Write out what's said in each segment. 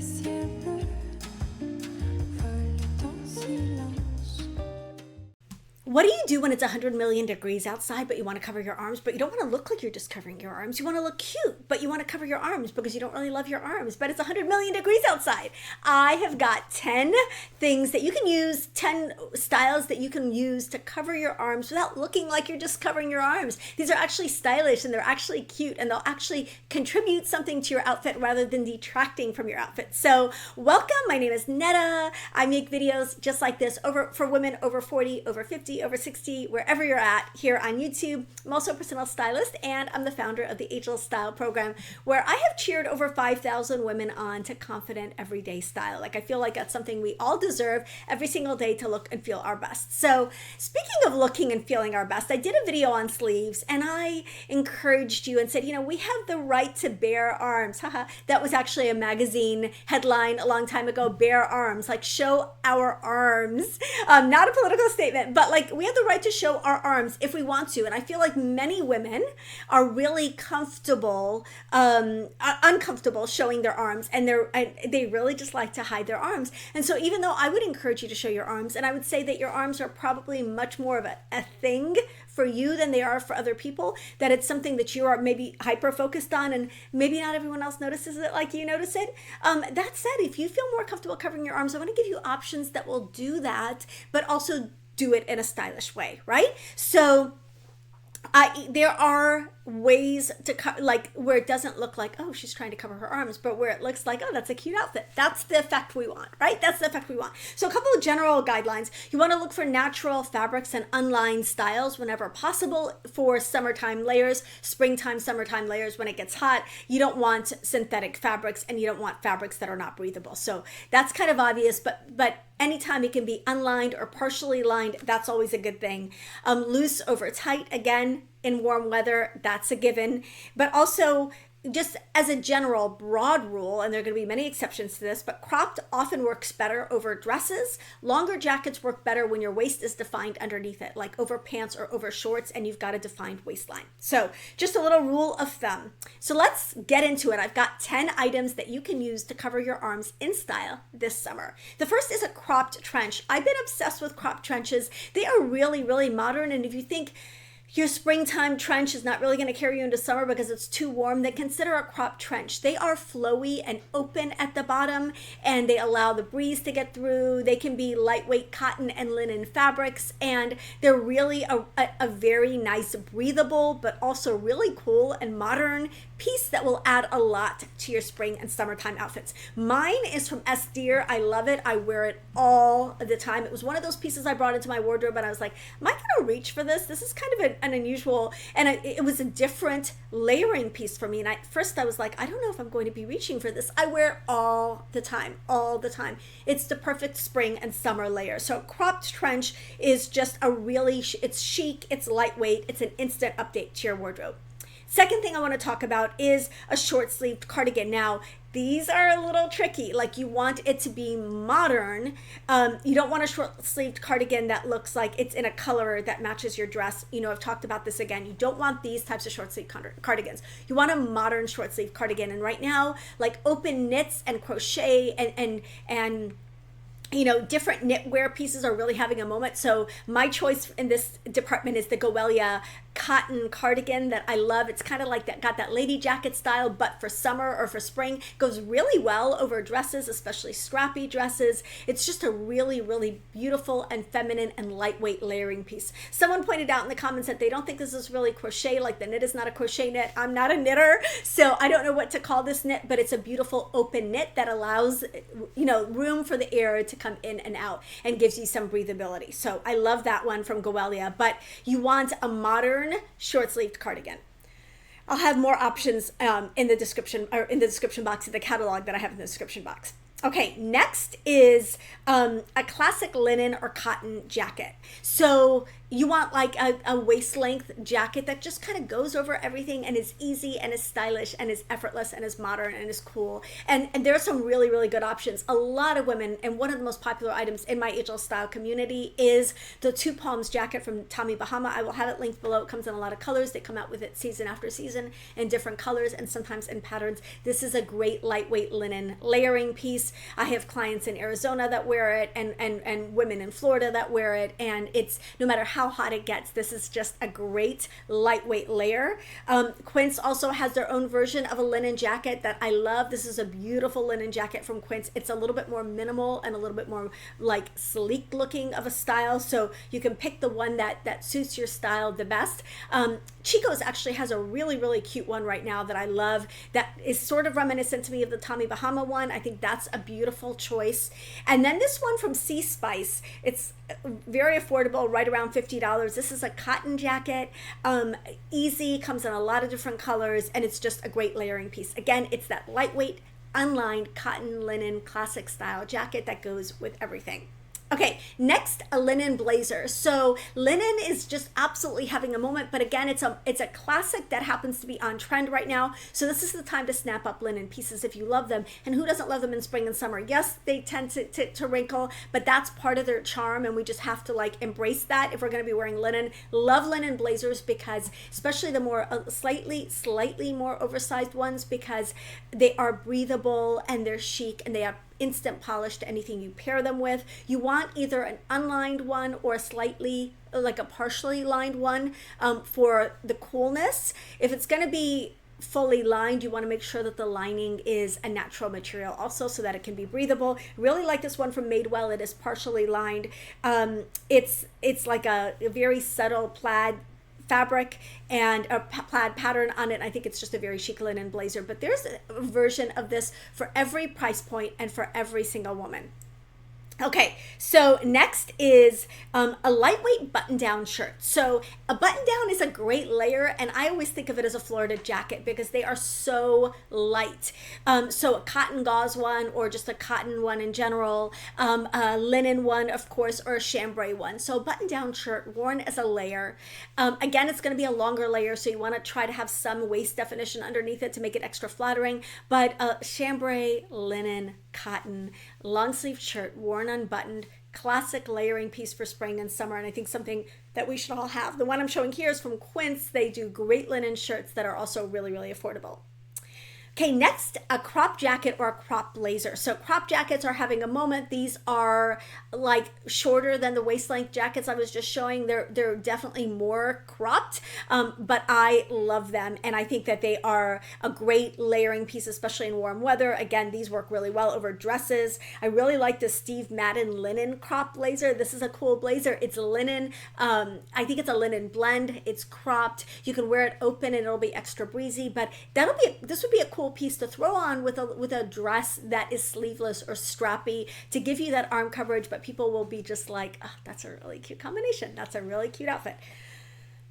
ciel bleu vole en silence. What do you do when it's 100 million degrees outside, but you want to cover your arms, but you don't want to look like you're just covering your arms? You want to look cute, but you want to cover your arms because you don't really love your arms, but it's 100 million degrees outside. I have got 10 things that you can use, 10 styles that you can use to cover your arms without looking like you're just covering your arms. These are actually stylish and they're actually cute and they'll actually contribute something to your outfit rather than detracting from your outfit. So welcome, my name is Netta. I make videos just like this for women over 40, over 50, over 60, wherever you're at here on YouTube. I'm also a personal stylist and I'm the founder of the Ageless Style program, where I have cheered over 5,000 women on to confident everyday style. Like, I feel like that's something we all deserve every single day, to look and feel our best. So speaking of looking and feeling our best, I did a video on sleeves and I encouraged you and said, you know, we have the right to bare arms. Haha. That was actually a magazine headline a long time ago, bare arms, like show our arms. Not a political statement, but like, we have the right to show our arms if we want to. And I feel like many women are really uncomfortable showing their arms, and they really just like to hide their arms. And so even though I would encourage you to show your arms, and I would say that your arms are probably much more of a thing for you than they are for other people, that it's something that you are maybe hyper focused on and maybe not everyone else notices it like you notice it. That said, if you feel more comfortable covering your arms, I want to give you options that will do that, but also do it in a stylish way, right? So there are ways to like where it doesn't look like, oh, she's trying to cover her arms, but where it looks like, oh, that's a cute outfit. That's the effect we want, right? That's the effect we want. So a couple of general guidelines. You want to look for natural fabrics and unlined styles whenever possible for summertime layers, springtime, summertime layers. When it gets hot, you don't want synthetic fabrics and you don't want fabrics that are not breathable. So that's kind of obvious, but anytime it can be unlined or partially lined, that's always a good thing. Loose over tight, again, in warm weather, that's a given. But also, just as a general broad rule, and there are going to be many exceptions to this, but cropped often works better over dresses. Longer jackets work better when your waist is defined underneath it, like over pants or over shorts, and you've got a defined waistline. So just a little rule of thumb. So let's get into it. I've got 10 items that you can use to cover your arms in style this summer. The first is a cropped trench. I've been obsessed with cropped trenches. They are really, really modern, and if you think your springtime trench is not really going to carry you into summer because it's too warm, then consider a cropped trench. They are flowy and open at the bottom, and they allow the breeze to get through. They can be lightweight cotton and linen fabrics, and they're really a very nice, breathable, but also really cool and modern piece that will add a lot to your spring and summertime outfits. Mine is from Deer. I love it. I wear it all the time. It was one of those pieces I brought into my wardrobe, and I was like, am I going to reach for this? This is kind of an unusual, and it was a different layering piece for me. And at first I was like, I don't know if I'm going to be reaching for this. I wear it all the time. It's the perfect spring and summer layer. So a cropped trench is just it's chic, it's lightweight, it's an instant update to your wardrobe. Second thing I want to talk about is a short-sleeved cardigan. Now, these are a little tricky. Like, you want it to be modern. You don't want a short-sleeved cardigan that looks like it's in a color that matches your dress. You know, I've talked about this again. You don't want these types of short-sleeved cardigans. You want a modern short-sleeved cardigan. And right now, like open knits and crochet and you know, different knitwear pieces are really having a moment. So my choice in this department is the Goelia cotton cardigan that I love. It's kind of like that, got that lady jacket style, but for summer or for spring. Goes really well over dresses, especially scrappy dresses. It's just a really, really beautiful and feminine and lightweight layering piece. Someone pointed out in the comments that they don't think this is really crochet, like the knit is not a crochet knit. I'm not a knitter, so I don't know what to call this knit, but it's a beautiful open knit that allows, you know, room for the air to come in and out and gives you some breathability. So I love that one from Goelia, but you want a modern short-sleeved cardigan. I'll have more options in the description box of the catalog that I have in the description box. Okay, next is a classic linen or cotton jacket. So you want like a waist length jacket that just kind of goes over everything and is easy and is stylish and is effortless and is modern and is cool. And there are some really, really good options. A lot of women, and one of the most popular items in my ageless style community is the Two Palms jacket from Tommy Bahama. I will have it linked below. It comes in a lot of colors. They come out with it season after season in different colors and sometimes in patterns. This is a great lightweight linen layering piece. I have clients in Arizona that wear it, and women in Florida that wear it, and it's no matter how hot it gets, this is just a great lightweight layer. Quince also has their own version of a linen jacket that I love. This is a beautiful linen jacket from Quince. It's a little bit more minimal and a little bit more like sleek looking of a style, so you can pick the one that suits your style the best. Chico's actually has a really, really cute one right now that I love that is sort of reminiscent to me of the Tommy Bahama one. I think that's a beautiful choice. And then this one from Sea Spice, it's very affordable, right around $50. This is a cotton jacket, easy, comes in a lot of different colors, and it's just a great layering piece. Again, it's that lightweight, unlined cotton linen classic style jacket that goes with everything. Okay, next, a linen blazer. So linen is just absolutely having a moment, but again, it's a classic that happens to be on trend right now. So this is the time to snap up linen pieces if you love them. And who doesn't love them in spring and summer? Yes, they tend to wrinkle, but that's part of their charm, and we just have to like embrace that if we're going to be wearing linen. Love linen blazers because, especially the more slightly more oversized ones, because they are breathable and they're chic and they have instant polish to anything you pair them with. You want either an unlined one or a slightly, like a partially lined one for the coolness. If it's going to be fully lined, you want to make sure that the lining is a natural material also, so that it can be breathable. Really like this one from Madewell. It is partially lined. It's like a very subtle plaid fabric and a plaid pattern on it. I think it's just a very chic linen blazer, but there's a version of this for every price point and for every single woman. Okay, so next is a lightweight button-down shirt. So a button-down is a great layer, and I always think of it as a Florida jacket because they are so light. So a cotton gauze one, or just a cotton one in general, a linen one, of course, or a chambray one. So a button-down shirt worn as a layer. Again, it's going to be a longer layer, so you want to try to have some waist definition underneath it to make it extra flattering. But a chambray, linen, cotton, long sleeve shirt worn unbuttoned, classic layering piece for spring and summer, and I think something that we should all have. The one I'm showing here is from Quince. They do great linen shirts that are also really, really affordable. Okay, next, a crop jacket or a crop blazer. So crop jackets are having a moment. These are like shorter than the waist length jackets I was just showing. They're definitely more cropped, but I love them. And I think that they are a great layering piece, especially in warm weather. Again, these work really well over dresses. I really like the Steve Madden linen crop blazer. This is a cool blazer. It's linen. I think it's a linen blend. It's cropped. You can wear it open and it'll be extra breezy, but this would be a cool piece to throw on with a dress that is sleeveless or strappy to give you that arm coverage, but people will be just like, oh, that's a really cute combination. That's a really cute outfit.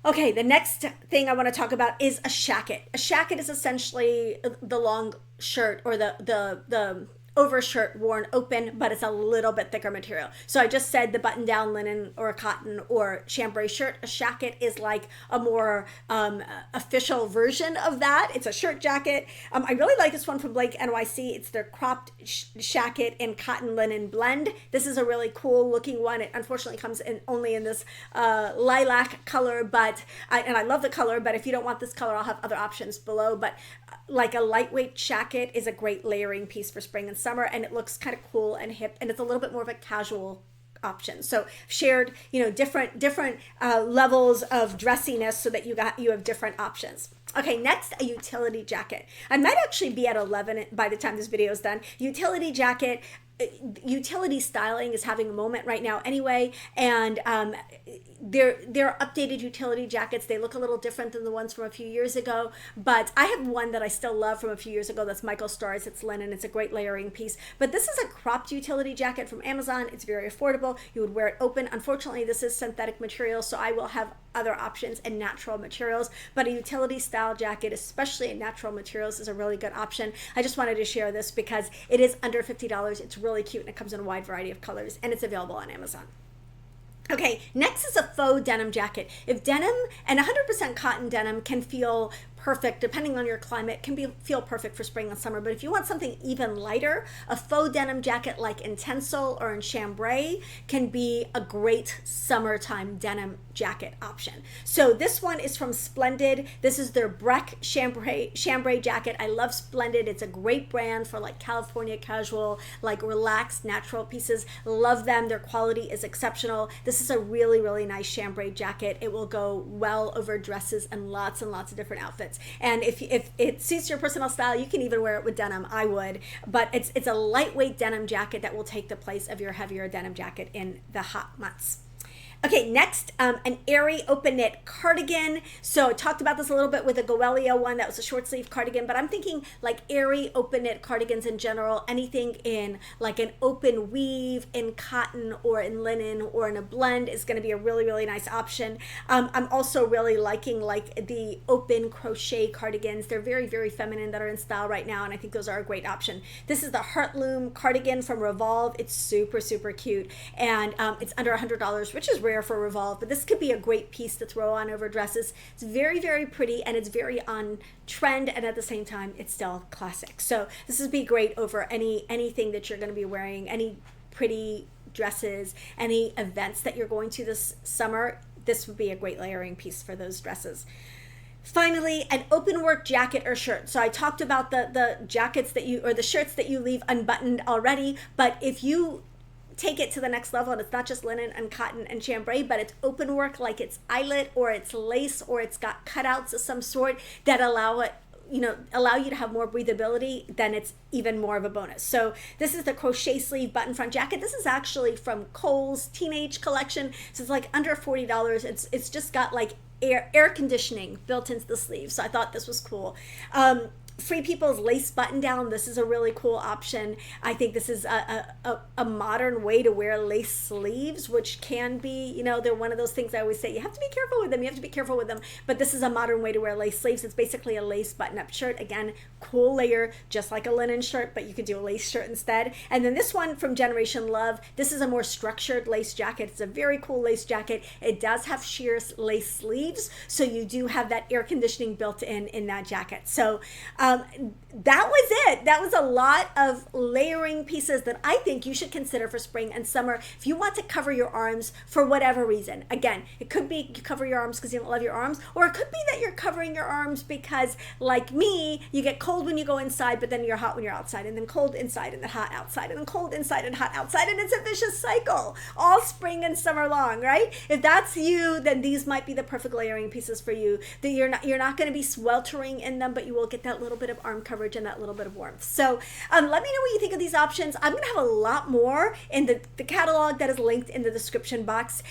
Okay, the next thing I want to talk about is a shacket. A shacket is essentially the long shirt or the overshirt worn open, but it's a little bit thicker material. So I just said the button down linen or a cotton or chambray shirt. A shacket is like a more official version of that. It's a shirt jacket. I really like this one from Blake NYC. It's their cropped shacket in cotton linen blend. This is a really cool looking one. It unfortunately comes in only in this lilac color, but I love the color, but if you don't want this color, I'll have other options below. But like a lightweight shacket is a great layering piece for spring and summer, and it looks kind of cool and hip, and it's a little bit more of a casual option. So shared, different levels of dressiness so that you have different options. Okay, next, a utility jacket. I might actually be at 11 by the time this video is done. Utility jacket. Utility styling is having a moment right now anyway, and they're updated utility jackets. They look a little different than the ones from a few years ago, but I have one that I still love from a few years ago. That's Michael Starr's. It's linen. It's a great layering piece, but this is a cropped utility jacket from Amazon. It's very affordable. You would wear it open. Unfortunately, this is synthetic material, so I will have other options and natural materials, but a utility style jacket, especially in natural materials, is a really good option. I just wanted to share this because it is under $50. It's really cute, and it comes in a wide variety of colors, and it's available on Amazon. Okay, next is a faux denim jacket. If denim and 100% cotton denim can feel perfect, depending on your climate, feel perfect for spring and summer. But if you want something even lighter, a faux denim jacket like in Tencel or in chambray can be a great summertime denim jacket option. So this one is from Splendid. This is their Breck chambray jacket. I love Splendid. It's a great brand for like California casual, like relaxed, natural pieces. Love them. Their quality is exceptional. This is a really, really nice chambray jacket. It will go well over dresses and lots of different outfits. And if it suits your personal style, you can even wear it with denim. I would, but it's a lightweight denim jacket that will take the place of your heavier denim jacket in the hot months. Okay, next, an airy open knit cardigan. So I talked about this a little bit with the Goelia one. That was a short sleeve cardigan, but I'm thinking like airy open knit cardigans in general, anything in like an open weave in cotton or in linen or in a blend is going to be a really, really nice option. I'm also really liking like the open crochet cardigans. They're very, very feminine that are in style right now, and I think those are a great option. This is the Heartloom cardigan from Revolve. It's super, super cute, and it's under $100, which is rare for Revolve, but this could be a great piece to throw on over dresses. It's very, very pretty, and it's very on trend, and at the same time it's still classic. So this would be great over anything that you're going to be wearing, any pretty dresses, any events that you're going to this summer. This would be a great layering piece for those dresses. Finally, an open work jacket or shirt. So I talked about the jackets that you, or the shirts that you leave unbuttoned already, but if you take it to the next level, and it's not just linen and cotton and chambray, but it's open work, like it's eyelet or it's lace or it's got cutouts of some sort that allow you to have more breathability, then it's even more of a bonus. So this is the crochet sleeve button front jacket. This is actually from Kohl's teenage collection. So it's like under $40. It's just got like air conditioning built into the sleeve. So I thought this was cool. Free People's lace button down. This is a really cool option. I think this is a modern way to wear lace sleeves, which can be, they're one of those things I always say, you have to be careful with them. You have to be careful with them. But this is a modern way to wear lace sleeves. It's basically a lace button-up shirt. Again, cool layer, just like a linen shirt, but you could do a lace shirt instead. And then this one from Generation Love. This is a more structured lace jacket. It's a very cool lace jacket. It does have sheer lace sleeves, so you do have that air conditioning built in that jacket. So that was it. That was a lot of layering pieces that I think you should consider for spring and summer if you want to cover your arms for whatever reason. Again, it could be you cover your arms because you don't love your arms, or it could be that you're covering your arms because, like me, you get cold when you go inside, but then you're hot when you're outside, and then cold inside and then hot outside, and then cold inside and hot outside, and it's a vicious cycle all spring and summer long, right? If that's you, then these might be the perfect layering pieces for you. That you're not going to be sweltering in them, but you will get that little bit of arm coverage and that little bit of warmth. So let me know what you think of these options. I'm going to have a lot more in the catalog that is linked in the description box,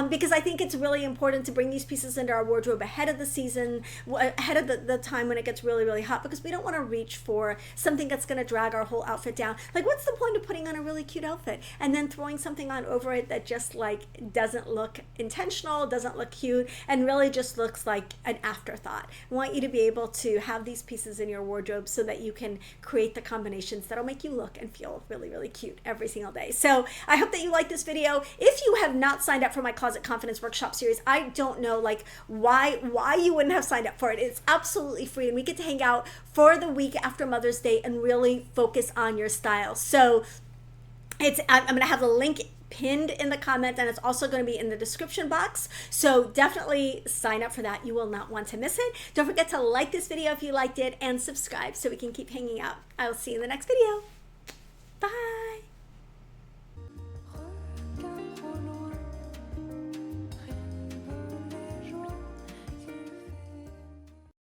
because I think it's really important to bring these pieces into our wardrobe ahead of the season, ahead of the time when it gets really, really hot, because we don't want to reach for something that's going to drag our whole outfit down. Like, what's the point of putting on a really cute outfit and then throwing something on over it that just like doesn't look intentional, doesn't look cute, and really just looks like an afterthought? I want you to be able to have these pieces in your wardrobe so that you can create the combinations that'll make you look and feel really, really cute every single day. So I hope that you like this video. If you have not signed up for my Closet Confidence Workshop series, I don't know like why you wouldn't have signed up for it. It's absolutely free, and we get to hang out for the week after Mother's Day and really focus on your style. So I'm going to have the link pinned in the comment, and it's also going to be in the description box. So definitely sign up for that. You will not want to miss it. Don't forget to like this video if you liked it, and subscribe so we can keep hanging out. I will see you in the next video. Bye.